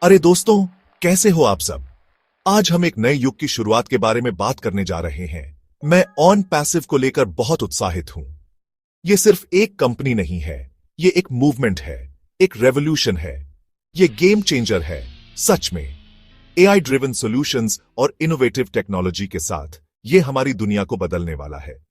अरे दोस्तों, कैसे हो आप सब। आज हम एक नए युग की शुरुआत के बारे में बात करने जा रहे हैं। मैं ऑन पैसिव को लेकर बहुत उत्साहित हूं। ये सिर्फ एक कंपनी नहीं है, ये एक मूवमेंट है, एक रेवोल्यूशन है, ये गेम चेंजर है। सच में एआई ड्रिवन सॉल्यूशंस और इनोवेटिव टेक्नोलॉजी के साथ ये हमारी दुनिया को बदलने वाला है।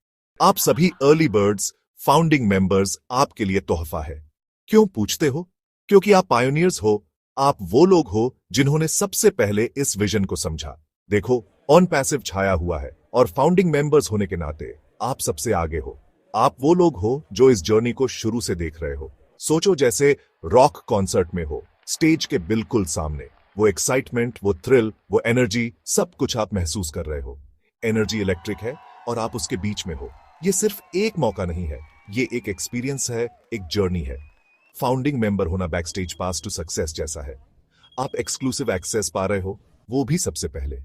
आप सभी अर्ली बर्ड्स, फाउंडिंग मेंबर्स, आपके लिए तोहफा है। क्यों पूछते हो? क्योंकि आप पायोनियर्स हो। आप वो लोग हो जिन्होंने सबसे पहले इस विजन को समझा। देखो, ऑन पैसिव छाया हुआ है और फाउंडिंग मेंबर्स होने के नाते आप सबसे आगे हो। आप वो लोग हो जो इस जर्नी को शुरू से देख रहे हो। सोचो जैसे रॉक कॉन्सर्ट में हो, स्टेज के बिल्कुल सामने। वो एक्साइटमेंट, वो थ्रिल, वो एनर्जी, सब कुछ आप महसूस कर रहे हो। एनर्जी इलेक्ट्रिक है और आप उसके बीच में हो। ये सिर्फ एक मौका नहीं है, ये एक एक्सपीरियंस है, एक जर्नी है। फाउंडिंग मेंबर होना बैकस्टेज पास टू सक्सेस जैसा है। आप एक्सक्लूसिव एक्सेस पा रहे हो, वो भी सबसे पहले।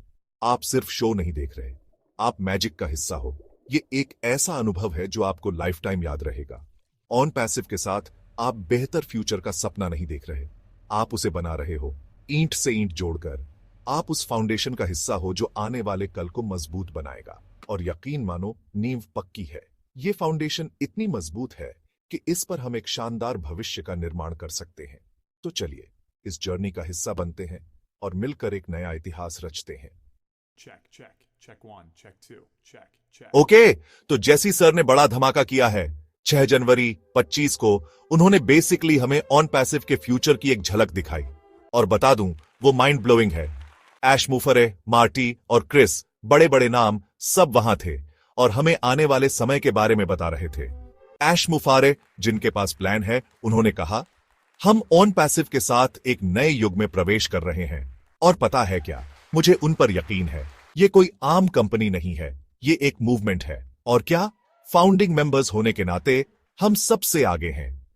आप सिर्फ शो नहीं देख रहे, आप मैजिक का हिस्सा हो। ये एक ऐसा अनुभव है जो आपको लाइफ टाइम याद रहेगा। ऑन पैसिव के साथ आप बेहतर फ्यूचर का सपना नहीं देख रहे, आप उसे बना रहे हो, ईंट से ईंट जोड़कर। आप उस फाउंडेशन का हिस्सा हो जो आने वाले कल को मजबूत बनाएगा। और यकीन मानो, नींव पक्की है। ये फाउंडेशन इतनी मजबूत है कि इस पर हम एक शानदार भविष्य का निर्माण कर सकते हैं। तो चलिए इस जर्नी का हिस्सा बनते हैं और मिलकर एक नया इतिहास रचते हैं। Check 1, check 2, check. ओके, तो जैसी सर ने बड़ा धमाका किया है 6 जनवरी 25 को। उन्होंने बेसिकली हमें ऑन पैसिव के फ्यूचर की एक झलक दिखाई। और बता दूं, वो माइंड ब्लोइंग है। ऐश मुफरे, मार्टी और क्रिस, बड़े बड़े नाम सब वहां थे और हमें आने वाले समय के बारे में बता रहे थे। ऐश मुफारे, जिनके पास प्लान है, उन्होंने कहा, हम ऑन पैसिव के साथ एक नए युग में प्रवेश कर रहे हैं। और पता है क्या, मुझे उन पर यकीन है। ये कोई आम कंपनी नहीं है, ये एक मूवमेंट है। और क्या, फाउंडिंग मेंबर्स होने के नाते हम सबसे आगे हैं।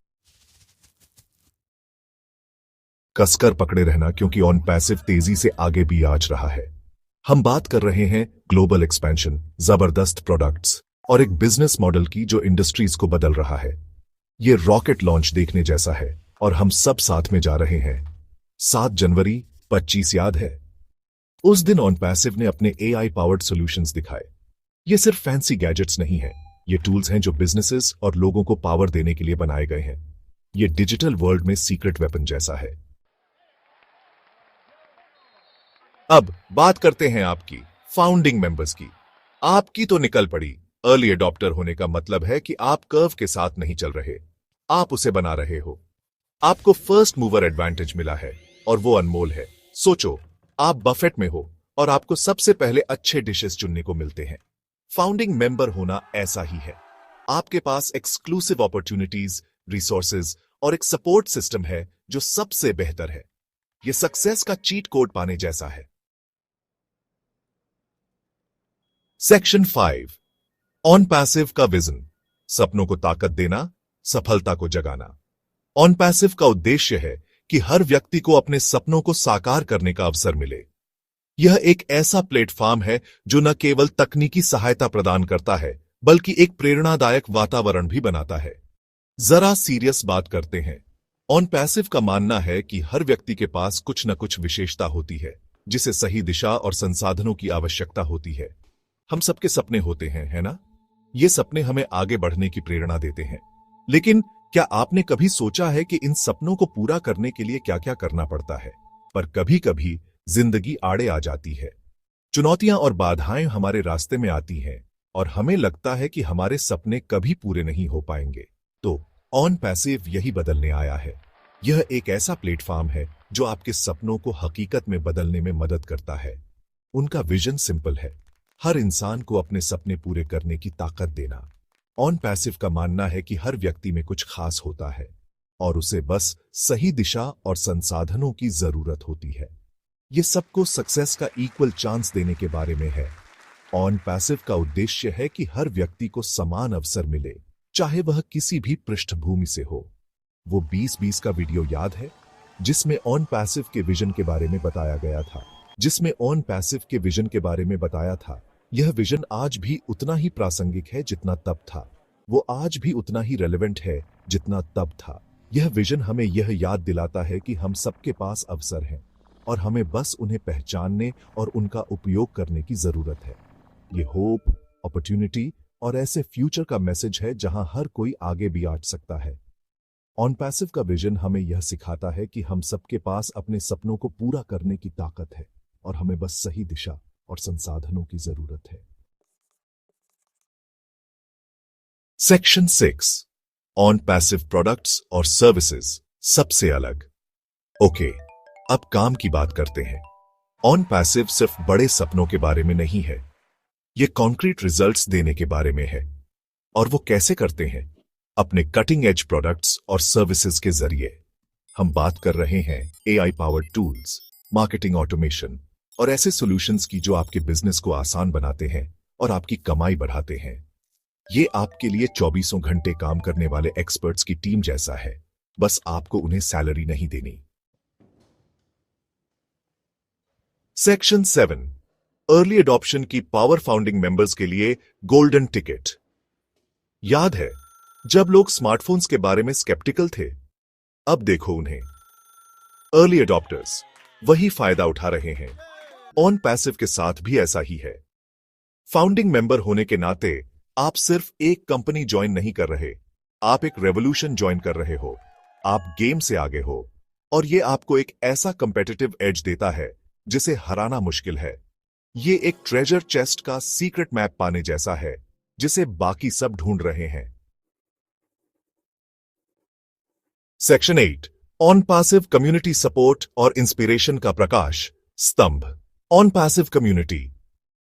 कसकर पकड़े रहना, क्योंकि ऑन पैसिव तेजी से आगे भी आज रहा है। हम बात कर रहे हैं ग्लोबल एक्सपेंशन, जबरदस्त प्रोडक्ट्स और एक बिजनेस मॉडल की जो इंडस्ट्रीज को बदल रहा है। ये रॉकेट लॉन्च देखने जैसा है और हम सब साथ में जा रहे हैं। 7 जनवरी 25 याद है? उस दिन ऑन पैसिव ने अपने एआई पावर्ड सॉल्यूशंस दिखाए। ये सिर्फ फैंसी गैजेट्स नहीं है, ये टूल्स हैं जो बिजनेसेस और लोगों को पावर देने के लिए बनाए गए हैं। ये डिजिटल वर्ल्ड में सीक्रेट वेपन जैसा है। अब बात करते हैं आपकी फाउंडिंग मेंबर्स की। आपकी तो निकल पड़ी। अर्ली अडॉप्टर होने का मतलब है कि आप कर्व के साथ नहीं चल रहे, आप उसे बना रहे हो। आपको फर्स्ट मूवर एडवांटेज मिला है और वो अनमोल है। सोचो, आप बफेट में हो और आपको सबसे पहले अच्छे डिशेस चुनने को मिलते हैं। फाउंडिंग मेंबर होना ऐसा ही है। आपके पास एक्सक्लूसिव अपॉर्चुनिटीज, रिसोर्सेज और एक सपोर्ट सिस्टम है जो सबसे बेहतर है। यह सक्सेस का चीट कोड पाने जैसा है। सेक्शन 5, ऑन पैसिव का विजन, सपनों को ताकत देना, सफलता को जगाना। ऑन पैसिव का उद्देश्य है कि हर व्यक्ति को अपने सपनों को साकार करने का अवसर मिले। यह एक ऐसा प्लेटफॉर्म है जो न केवल तकनीकी सहायता प्रदान करता है, बल्कि एक प्रेरणादायक वातावरण भी बनाता है। जरा सीरियस बात करते हैं। ऑन पैसिव का मानना है कि हर व्यक्ति के पास कुछ न कुछ विशेषता होती है, जिसे सही दिशा और संसाधनों की आवश्यकता होती है। हम सबके सपने होते हैं, है ना? ये सपने हमें आगे बढ़ने की प्रेरणा देते हैं। लेकिन क्या आपने कभी सोचा है कि इन सपनों को पूरा करने के लिए क्या क्या करना पड़ता है? पर कभी कभी जिंदगी आड़े आ जाती है। चुनौतियां और बाधाएं हमारे रास्ते में आती हैं और हमें लगता है कि हमारे सपने कभी पूरे नहीं हो पाएंगे। तो ऑन पैसिव यही बदलने आया है। यह एक ऐसा प्लेटफॉर्म है जो आपके सपनों को हकीकत में बदलने में मदद करता है। उनका विजन सिंपल है, हर इंसान को अपने सपने पूरे करने की ताकत देना। ऑन पैसिव का मानना है कि हर व्यक्ति में कुछ खास होता है और उसे बस सही दिशा और संसाधनों की जरूरत होती है। यह सबको सक्सेस का इक्वल चांस देने के बारे में है। ऑन पैसिव का उद्देश्य है कि हर व्यक्ति को समान अवसर मिले, चाहे वह किसी भी पृष्ठभूमि से हो। वो 2020 का वीडियो याद है, जिसमें ऑन पैसिव के विजन के बारे में बताया गया था। यह विजन आज भी उतना ही प्रासंगिक है जितना तब था। वो आज भी उतना ही रेलेवेंट है जितना तब था। यह विजन हमें यह याद दिलाता है कि हम सबके पास अवसर हैं, और हमें बस उन्हें पहचानने और उनका उपयोग करने की जरूरत है। ये होप, अपॉर्चुनिटी और ऐसे फ्यूचर का मैसेज है जहां हर कोई आगे भी आ सकता है। ऑन पैसिव का विजन हमें यह सिखाता है कि हम सबके पास अपने सपनों को पूरा करने की ताकत है और हमें बस सही दिशा और संसाधनों की जरूरत है। सेक्शन 6, ऑन पैसिव प्रोडक्ट्स और सर्विसेज सबसे अलग। ओके, अब काम की बात करते हैं। ऑन पैसिव सिर्फ बड़े सपनों के बारे में नहीं है, यह कॉन्क्रीट रिजल्ट्स देने के बारे में है। और वो कैसे करते हैं? अपने कटिंग एज प्रोडक्ट्स और सर्विसेज के जरिए। हम बात कर रहे हैं AI powered tools, marketing automation और ऐसे सॉल्यूशंस की जो आपके बिजनेस को आसान बनाते हैं और आपकी कमाई बढ़ाते हैं। ये आपके लिए 24 घंटे काम करने वाले एक्सपर्ट्स की टीम जैसा है, बस आपको उन्हें सैलरी नहीं देनी। सेक्शन 7, अर्ली अडॉप्शन की पावर फाउंडिंग मेंबर्स के लिए गोल्डन टिकट। याद है जब लोग स्मार्टफोन्स के बारे में स्केप्टिकल थे? अब देखो उन्हें, अर्ली अडॉप्टर्स वही फायदा उठा रहे हैं। ऑन पैसिव के साथ भी ऐसा ही है। फाउंडिंग मेंबर होने के नाते आप सिर्फ एक कंपनी ज्वाइन नहीं कर रहे, आप एक रेवोल्यूशन ज्वाइन कर रहे हो। आप गेम से आगे हो और यह आपको एक ऐसा कंपेटिटिव एज देता है जिसे हराना मुश्किल है। ये एक ट्रेजर चेस्ट का सीक्रेट मैप पाने जैसा है जिसे बाकी सब ढूंढ रहे हैं। Section 8, on passive community support और इंस्पिरेशन का प्रकाश स्तंभ। ऑन पैसिव कम्युनिटी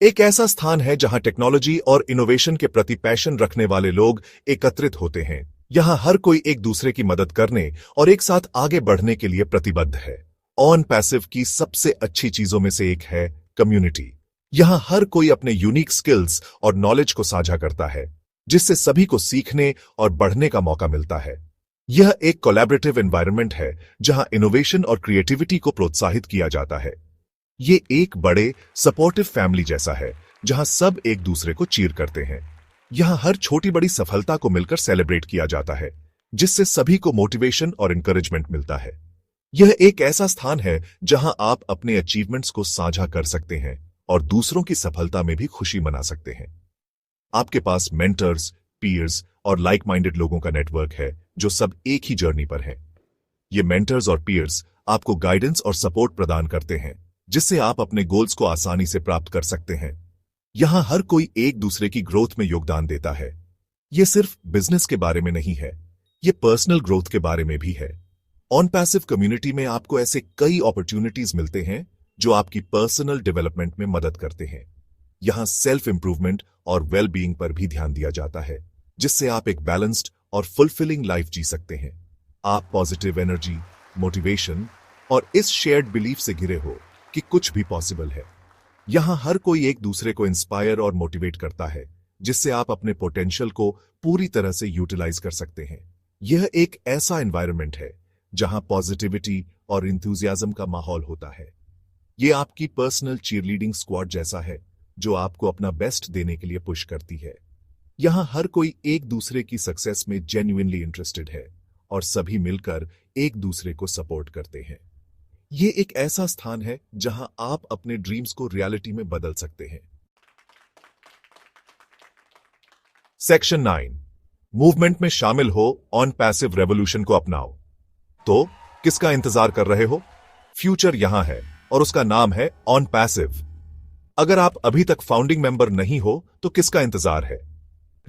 एक ऐसा स्थान है जहां टेक्नोलॉजी और इनोवेशन के प्रति पैशन रखने वाले लोग एकत्रित होते हैं। यहां हर कोई एक दूसरे की मदद करने और एक साथ आगे बढ़ने के लिए प्रतिबद्ध है। ऑन पैसिव की सबसे अच्छी चीजों में से एक है कम्युनिटी। यहां हर कोई अपने यूनिक स्किल्स और नॉलेज को साझा करता है, जिससे सभी को सीखने और बढ़ने का मौका मिलता है। यह एक कोलैबोरेटिव एनवायरनमेंट है जहां इनोवेशन और क्रिएटिविटी को प्रोत्साहित किया जाता है। ये एक बड़े सपोर्टिव फैमिली जैसा है जहां सब एक दूसरे को चीयर करते हैं। यहां हर छोटी बड़ी सफलता को मिलकर सेलिब्रेट किया जाता है, जिससे सभी को मोटिवेशन और इंकरेजमेंट मिलता है। यह एक ऐसा स्थान है जहां आप अपने अचीवमेंट्स को साझा कर सकते हैं और दूसरों की सफलता में भी खुशी मना सकते हैं। आपके पास मेंटर्स, पीयर्स और लाइक माइंडेड लोगों का नेटवर्क है जो सब एक ही जर्नी पर हैं। ये मेंटर्स और पीयर्स आपको गाइडेंस और सपोर्ट प्रदान करते हैं, जिससे आप अपने गोल्स को आसानी से प्राप्त कर सकते हैं। यहां हर कोई एक दूसरे की ग्रोथ में योगदान देता है। यह सिर्फ बिजनेस के बारे में नहीं है, यह पर्सनल ग्रोथ के बारे में भी है। ऑन पैसिव कम्युनिटी में आपको ऐसे कई अपॉर्चुनिटीज मिलते हैं जो आपकी पर्सनल डेवलपमेंट में मदद करते हैं। यहां सेल्फ इंप्रूवमेंट और वेल बीइंग पर भी ध्यान दिया जाता है, जिससे आप एक बैलेंस्ड और फुलफिलिंग लाइफ जी सकते हैं। आप पॉजिटिव एनर्जी, मोटिवेशन और इस शेयर्ड बिलीफ से घिरे हो कि कुछ भी पॉसिबल है। यहां हर कोई एक दूसरे को इंस्पायर और मोटिवेट करता है, जिससे आप अपने पोटेंशियल को पूरी तरह से यूटिलाइज कर सकते हैं। यह एक ऐसा एनवायरनमेंट है जहां पॉजिटिविटी और इंथुजियाज्म का माहौल होता है। यह आपकी पर्सनल चीयरलीडिंग स्क्वाड जैसा है जो आपको अपना बेस्ट देने के लिए पुश करती है। यहां हर कोई एक दूसरे की सक्सेस में जेन्युइनली इंटरेस्टेड है और सभी मिलकर एक दूसरे को सपोर्ट करते हैं। यह एक ऐसा स्थान है जहां आप अपने ड्रीम्स को रियलिटी में बदल सकते हैं। सेक्शन 9, मूवमेंट में शामिल हो, ऑन पैसिव रेवोल्यूशन को अपनाओ। तो किसका इंतजार कर रहे हो? फ्यूचर यहां है और उसका नाम है ऑन पैसिव। अगर आप अभी तक फाउंडिंग मेंबर नहीं हो तो किसका इंतजार है?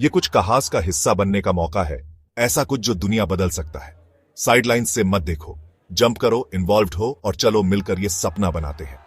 यह कुछ कहास का हिस्सा बनने का मौका है, ऐसा कुछ जो दुनिया बदल सकता है। साइडलाइंस से मत देखो, जंप करो, इन्वॉल्व्ड हो और चलो मिलकर यह सपना बनाते हैं।